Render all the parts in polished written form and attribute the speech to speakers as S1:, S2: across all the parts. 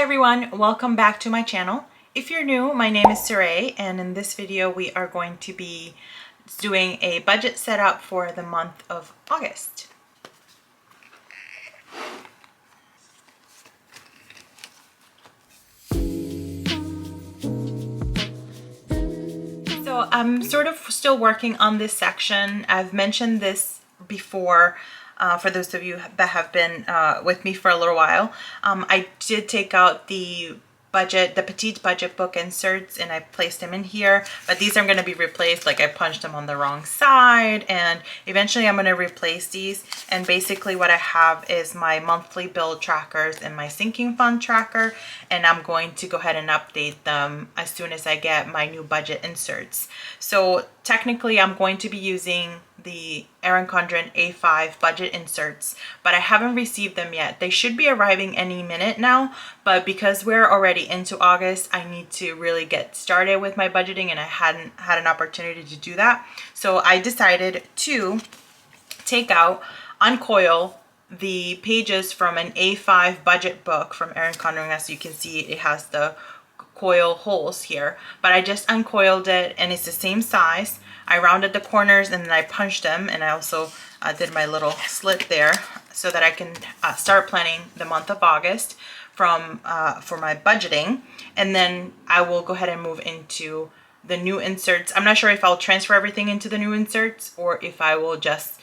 S1: everyone, welcome back to my channel. If you're new, my name is Saray, and in this video we are going to be doing a budget setup for the month of August. So I'm sort of still working on this section. I've mentioned this before. For those of you that have been with me for a little while, I did take out the petite budget book inserts, and I placed them in here, but these are going to be replaced. Like, I punched them on the wrong side, and eventually I'm going to replace these. And basically what I have is my monthly bill trackers and my sinking fund tracker, and I'm going to go ahead and update them as soon as I get my new budget inserts. So technically I'm going to be using the Erin Condren A5 budget inserts, but I haven't received them yet. They should be arriving any minute now, but because we're already into August, I need to really get started with my budgeting, and I hadn't had an opportunity to do that. So I decided to uncoil the pages from an A5 budget book from Erin Condren. As you can see, it has the coil holes here, but I just uncoiled it, and it's the same size. I rounded the corners and then I punched them, and I also did my little slit there so that I can start planning the month of August for my budgeting. And then I will go ahead and move into the new inserts. I'm not sure if I'll transfer everything into the new inserts or if I will just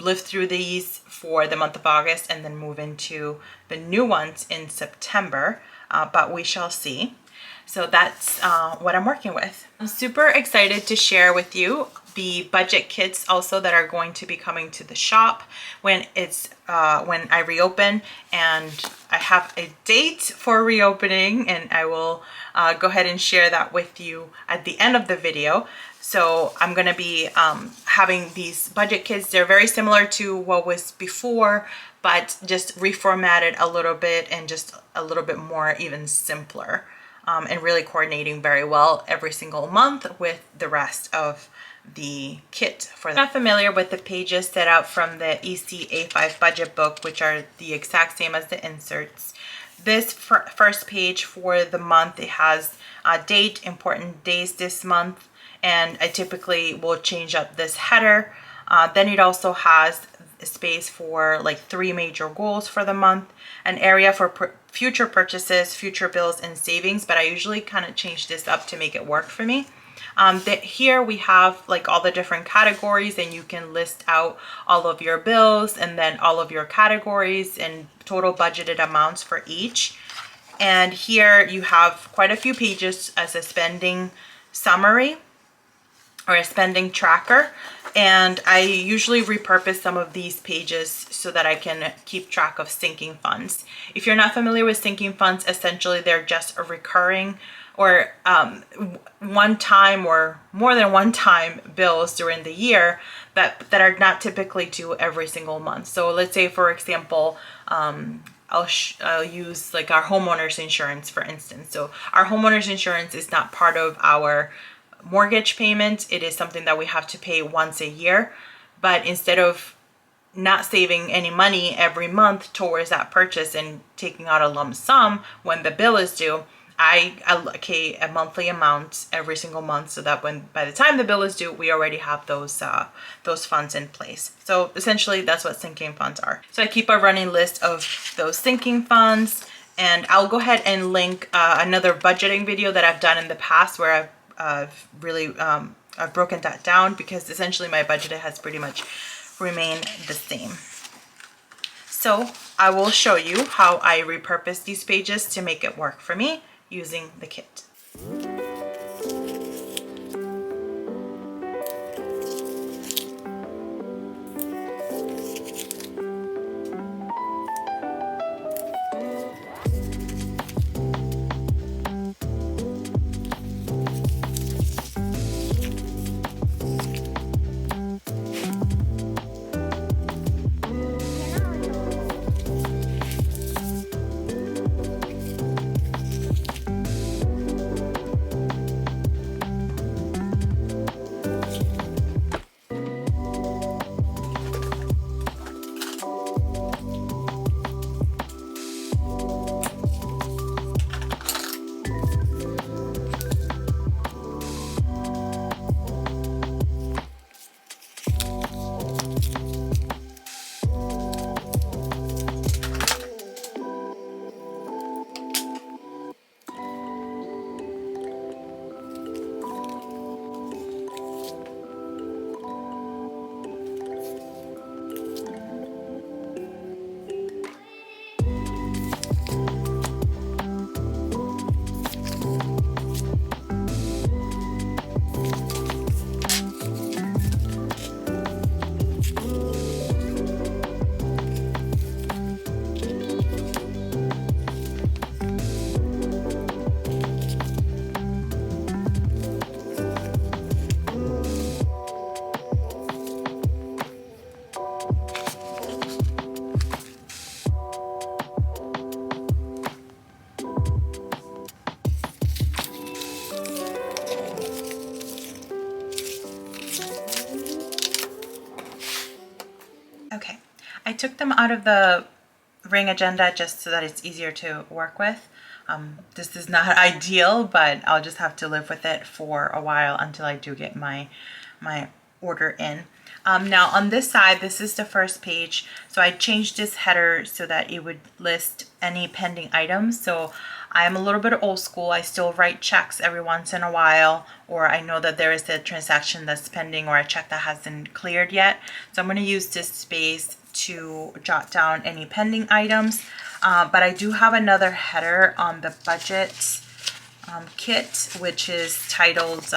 S1: lift through these for the month of August and then move into the new ones in September, but we shall see. So that's what I'm working with. I'm super excited to share with you the budget kits also that are going to be coming to the shop when I reopen, and I have a date for reopening, and I will go ahead and share that with you at the end of the video. So I'm going to be having these budget kits. They're very similar to what was before, but just reformatted a little bit and just a little bit more even simpler. And really coordinating very well every single month with the rest of the kit. For those not familiar with the pages set out from the EC A5 budget book, which are the exact same as the inserts, this first page for the month, it has a date, important days this month, and I typically will change up this header. Then it also has space for like 3 major goals for the month, an area for future purchases, future bills, and savings, but I usually kind of change this up to make it work for me. Here we have like all the different categories, and you can list out all of your bills and then all of your categories and total budgeted amounts for each. And here you have quite a few pages as a spending summary or a spending tracker, and I usually repurpose some of these pages so that I can keep track of sinking funds. If you're not familiar with sinking funds, essentially they're just a recurring or one time or more than one time bills during the year that are not typically due every single month. So let's say, for example, I'll use like our homeowners insurance, for instance. So our homeowners insurance is not part of our mortgage payment. It is something that we have to pay once a year, but instead of not saving any money every month towards that purchase and taking out a lump sum when the bill is due, I allocate a monthly amount every single month so that by the time the bill is due, we already have those funds in place. So essentially that's what sinking funds are. So I keep a running list of those sinking funds, and I'll go ahead and link another budgeting video that I've done in the past where I've broken that down, because essentially my budget has pretty much remained the same. So I will show you how I repurpose these pages to make it work for me using the kit. took them out of the ring agenda just so that it's easier to work with. This is not ideal, but I'll just have to live with it for a while until I do get my order in. Now on this side, this is the first page. So I changed this header so that it would list any pending items. So I am a little bit old school. I still write checks every once in a while, or I know that there is a transaction that's pending or a check that hasn't cleared yet. So I'm going to use this space to jot down any pending items. But I do have another header on the budget kit, which is titled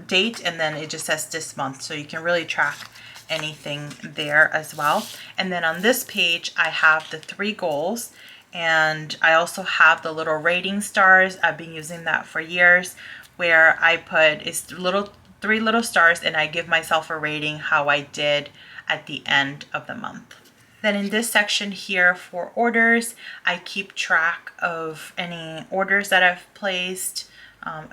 S1: date, and then it just says this month, so you can really track anything there as well. And then on this page I have the 3 goals, and I also have the little rating stars. I've been using that for years, where I put 3 little stars and I give myself a rating how I did at the end of the month. Then in this section here for orders, I keep track of any orders that I've placed,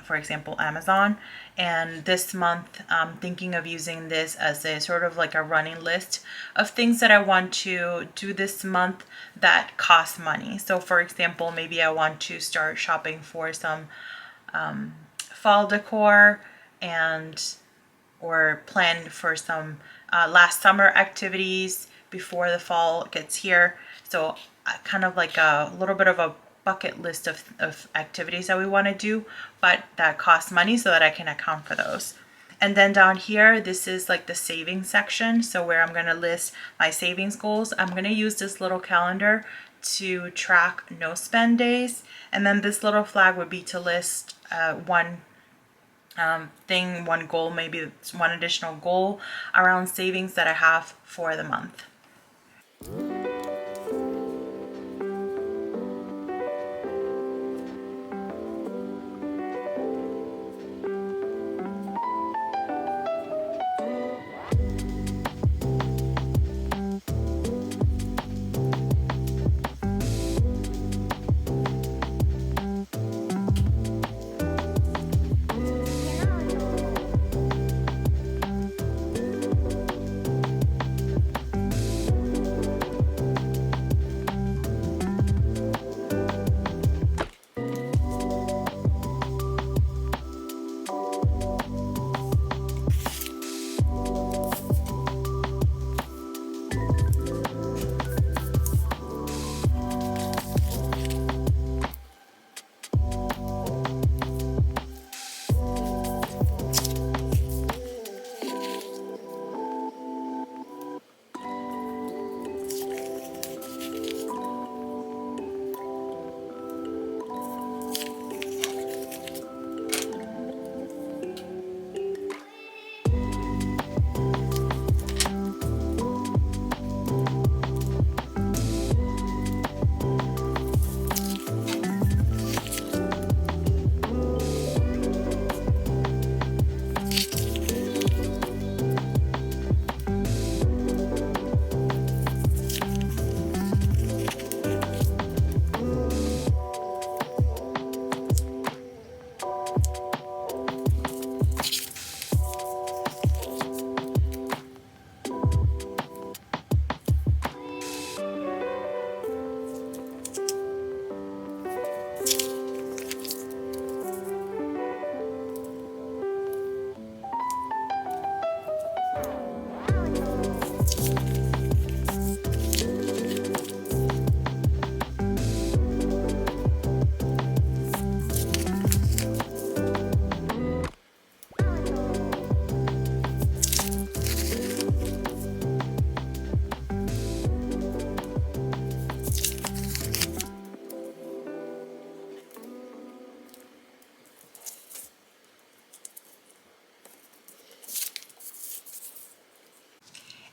S1: for example, Amazon. And this month, I'm thinking of using this as a sort of like a running list of things that I want to do this month that cost money. So for example, maybe I want to start shopping for some fall decor or plan for some last summer activities before the fall gets here. So kind of like a little bit of a bucket list of activities that we want to do, but that cost money, so that I can account for those. And then down here, this is like the savings section. So where I'm going to list my savings goals, I'm going to use this little calendar to track no spend days. And then this little flag would be to list one goal, maybe it's one additional goal around savings that I have for the month.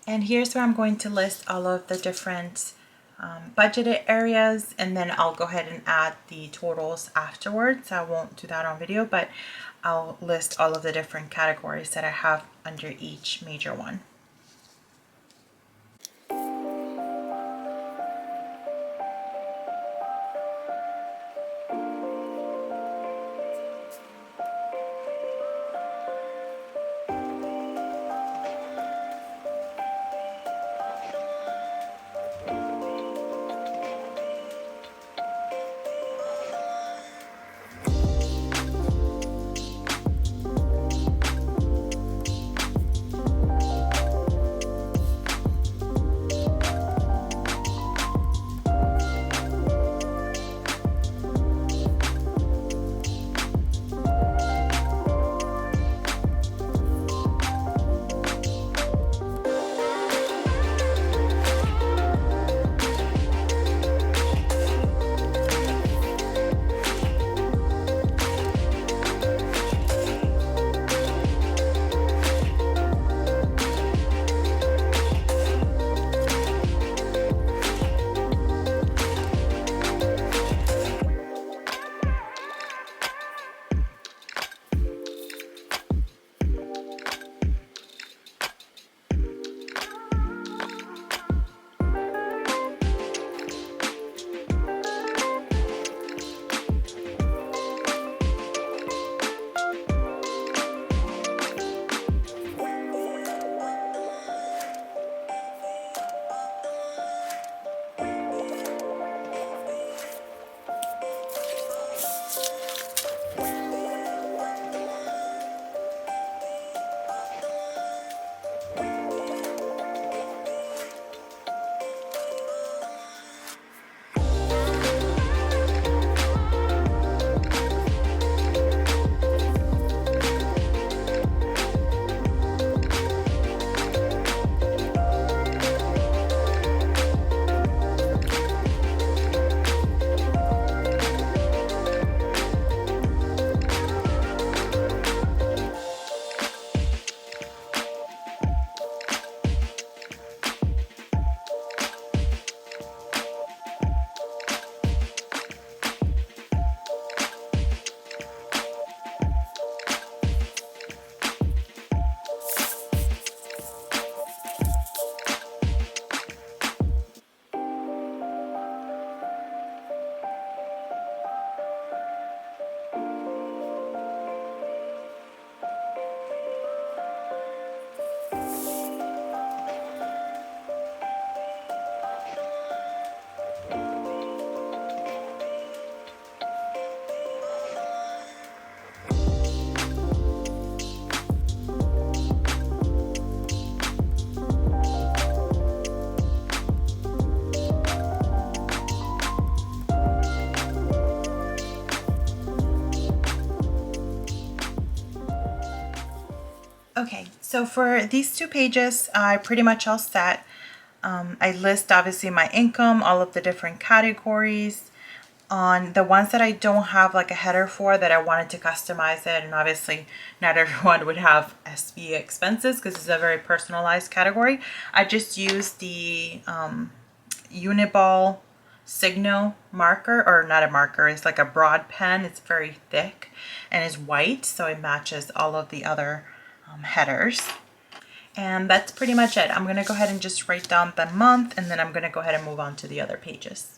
S1: And here's where I'm going to list all of the different budgeted areas, and then I'll go ahead and add the totals afterwards. I won't do that on video, but I'll list all of the different categories that I have under each major one. Okay, so for these 2 pages, I pretty much all set. I list obviously my income, all of the different categories. On the ones that I don't have like a header for, that I wanted to customize it, and obviously not everyone would have SV expenses because it's a very personalized category, I just use the Uniball Signo marker, or not a marker, it's like a broad pen. It's very thick and is white, so it matches all of the other headers. And that's pretty much it. I'm gonna go ahead and just write down the month, and then I'm gonna go ahead and move on to the other pages.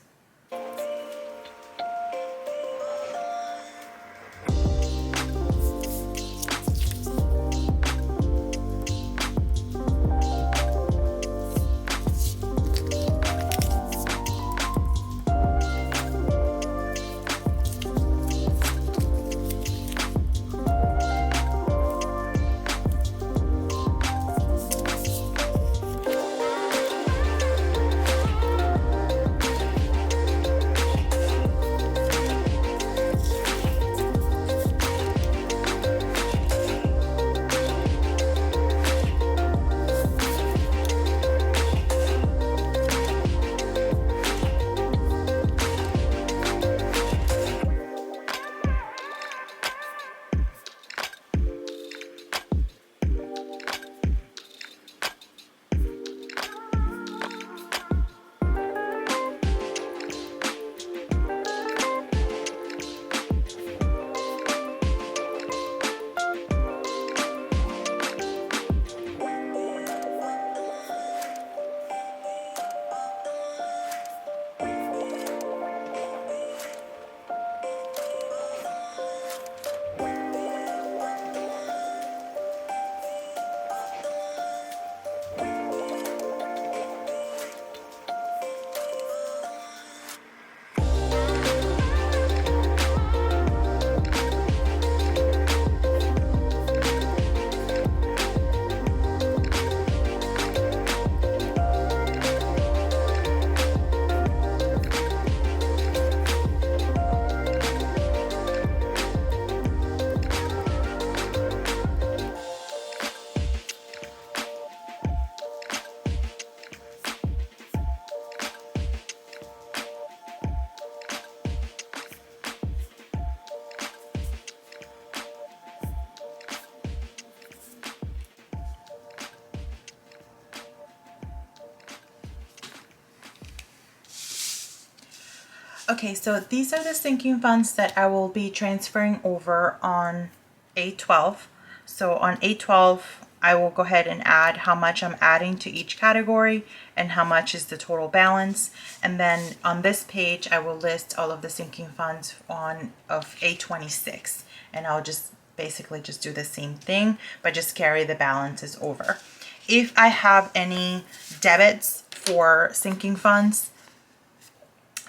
S1: Okay, so these are the sinking funds that I will be transferring over on 8/12. So on 8/12, I will go ahead and add how much I'm adding to each category and how much is the total balance. And then on this page, I will list all of the sinking funds of 8/26. And I'll just basically just do the same thing, but just carry the balances over. If I have any debits for sinking funds,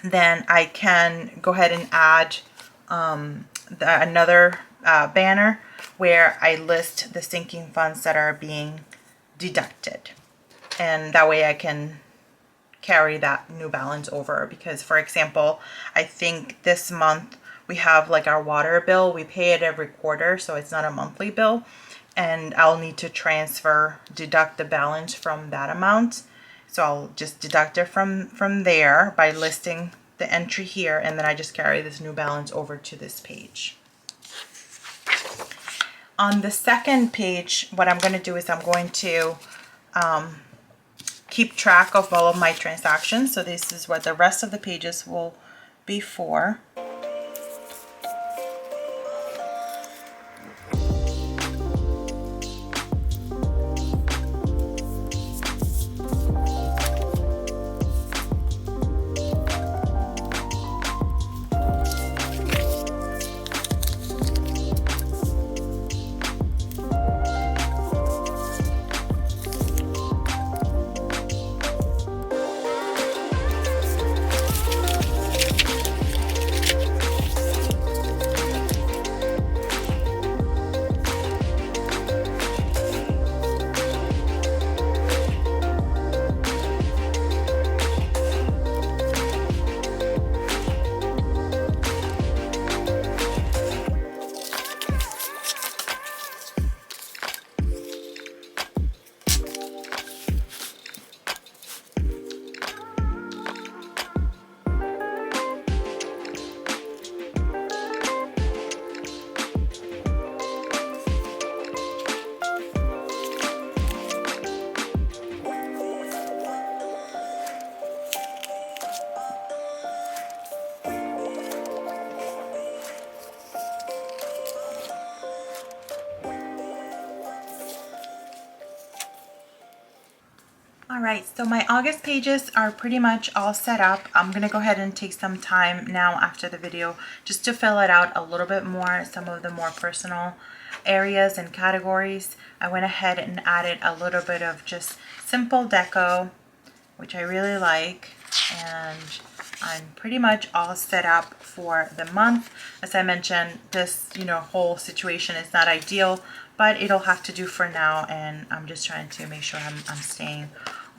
S1: then I can go ahead and add another banner where I list the sinking funds that are being deducted. And that way I can carry that new balance over, because for example, I think this month we have like our water bill. We pay it every quarter, so it's not a monthly bill. And I'll need to deduct the balance from that amount. So I'll just deduct it from there by listing the entry here, and then I just carry this new balance over to this page. On the second page, what I'm going to do is I'm going to keep track of all of my transactions. So this is what the rest of the pages will be for. right, so my August pages are pretty much all set up. I'm gonna go ahead and take some time now after the video just to fill it out a little bit more, some of the more personal areas and categories. I went ahead and added a little bit of just simple deco, which I really like, and I'm pretty much all set up for the month. As I mentioned, this whole situation is not ideal, but it'll have to do for now, and I'm just trying to make sure I'm staying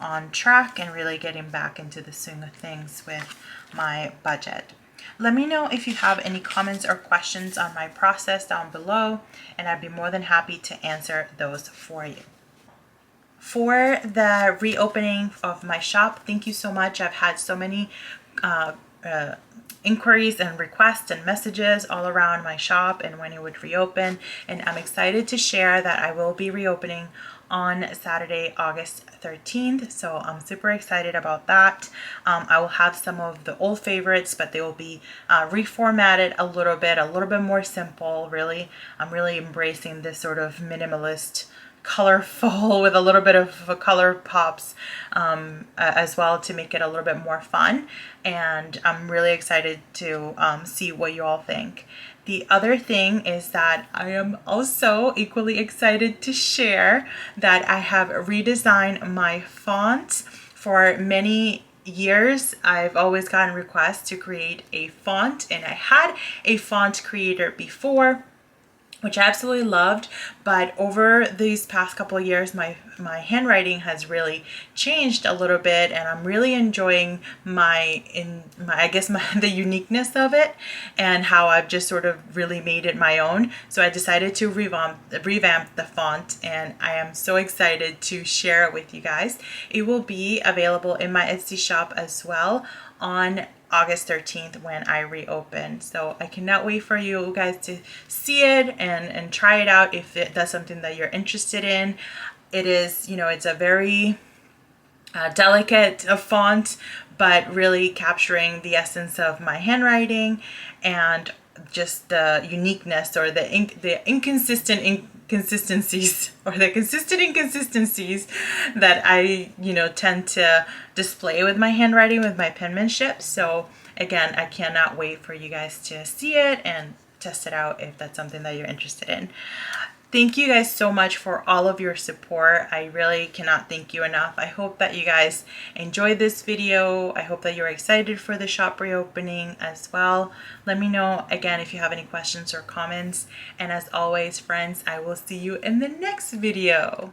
S1: on track and really getting back into the swing of things with my budget. Let me know if you have any comments or questions on my process down below, and I'd be more than happy to answer those for you. For the reopening of my shop, thank you so much. I've had so many inquiries and requests and messages all around my shop and when it would reopen, and I'm excited to share that I will be reopening on Saturday, August 13th. So I'm super excited about that. I will have some of the old favorites, but they will be reformatted a little bit more simple. Really, I'm really embracing this sort of minimalist, colorful with a little bit of color pops as well, to make it a little bit more fun. And I'm really excited to see what you all think. The other thing is that I am also equally excited to share that I have redesigned my fonts. For many years, I've always gotten requests to create a font, and I had a font creator before, which I absolutely loved, but over these past couple of years, my handwriting has really changed a little bit, and I'm really enjoying the uniqueness of it and how I've just sort of really made it my own. So I decided to revamp the font, and I am so excited to share it with you guys. It will be available in my Etsy shop as well on August 13th when I reopen. So I cannot wait for you guys to see it and try it out if that's something that you're interested in. It is, it's a very delicate font, but really capturing the essence of my handwriting and just the uniqueness or the inconsistent inconsistencies that I tend to display with my handwriting, with my penmanship. So again, I cannot wait for you guys to see it and test it out if that's something that you're interested in. Thank you guys so much for all of your support. I really cannot thank you enough. I hope that you guys enjoyed this video. I hope that you're excited for the shop reopening as well. Let me know again if you have any questions or comments. And as always, friends, I will see you in the next video.